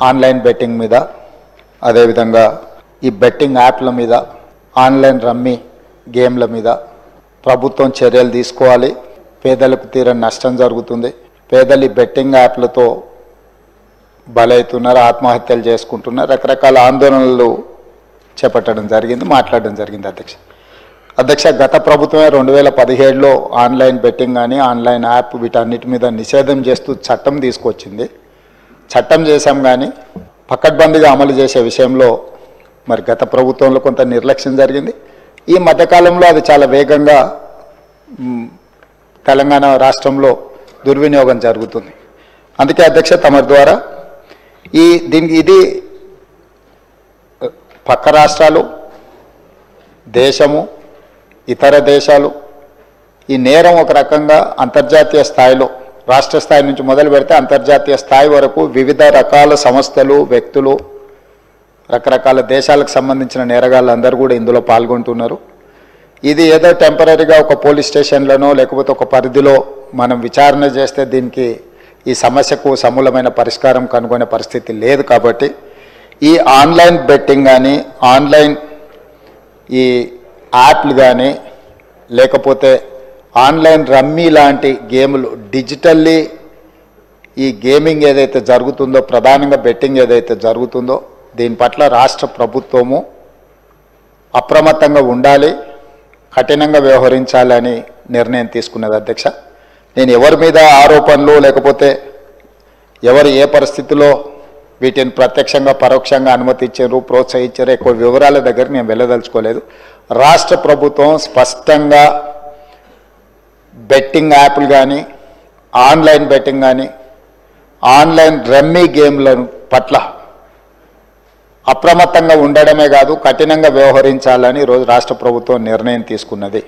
Online betting మీద, అదేవిధంగా ఈ బెట్టింగ్ యాప్ల మీద, ఆన్లైన్ రమ్మీ గేమ్ల మీద ప్రభుత్వం చర్యలు తీసుకోవాలి. పేదలకు తీరని నష్టం జరుగుతుంది. పేదలు బెట్టింగ్ యాప్లతో బలవుతున్నారు, ఆత్మహత్యలు చేసుకుంటున్నారు, రకరకాల ఆందోళనలు చేపట్టడం జరిగింది, మాట్లాడడం జరిగింది. అధ్యక్ష గత ప్రభుత్వమే 2017లో ఆన్లైన్ బెట్టింగ్ కానీ ఆన్లైన్ యాప్ వీటన్నిటి మీద నిషేధం చేస్తూ చట్టం తీసుకొచ్చింది. చట్టం చేశాం కానీ పకడ్బందీగా అమలు చేసే విషయంలో మరి గత ప్రభుత్వంలో కొంత నిర్లక్ష్యం జరిగింది. ఈ మధ్యకాలంలో అది చాలా వేగంగా తెలంగాణ రాష్ట్రంలో దుర్వినియోగం జరుగుతుంది. అందుకే అధ్యక్ష తమరి ద్వారా ఇది పక్క రాష్ట్రాలు, దేశము, ఇతర దేశాలు ఈ నేరం ఒక రకంగా అంతర్జాతీయ స్థాయిలో, రాష్ట్ర స్థాయి నుంచి మొదలు పెడితే అంతర్జాతీయ స్థాయి వరకు వివిధ రకాల సంస్థలు, వ్యక్తులు, రకరకాల దేశాలకు సంబంధించిన నేరగాళ్ళు అందరూ కూడా ఇందులో పాల్గొంటున్నారు. ఇది ఏదో టెంపరీగా ఒక పోలీస్ స్టేషన్లోనో లేకపోతే ఒక పరిధిలో మనం విచారణ చేస్తే దీనికి ఈ సమస్యకు సమూలమైన పరిష్కారం కనుగొనే పరిస్థితి లేదు. కాబట్టి ఈ ఆన్లైన్ బెట్టింగ్ కానీ, ఆన్లైన్ ఈ యాప్లు కానీ, లేకపోతే ఆన్లైన్ రమ్మీ లాంటి గేములు, డిజిటల్లీ ఈ గేమింగ్ ఏదైతే జరుగుతుందో, ప్రధానంగా బెట్టింగ్ ఏదైతే జరుగుతుందో దీని పట్ల రాష్ట్ర ప్రభుత్వము అప్రమత్తంగా ఉండాలి, కఠినంగా వ్యవహరించాలని నిర్ణయం తీసుకున్నది. అధ్యక్ష నేను ఎవరి మీద ఆరోపణలు లేకపోతే ఎవరు ఏ పరిస్థితిలో వీటిని ప్రత్యక్షంగా పరోక్షంగా అనుమతించారు, ప్రోత్సహించారు, ఎక్కువ వివరాల దగ్గర నేను వెళ్ళదలుచుకోలేదు. రాష్ట్ర ప్రభుత్వం స్పష్టంగా బెట్టింగ్ యాప్లు కానీ, ఆన్లైన్ బెట్టింగ్ కానీ, ఆన్లైన్ రమ్మీ గేమ్ల పట్ల అప్రమత్తంగా ఉండడమే కాదు కఠినంగా వ్యవహరించాలని ఈరోజు రాష్ట్ర ప్రభుత్వం నిర్ణయం తీసుకున్నది.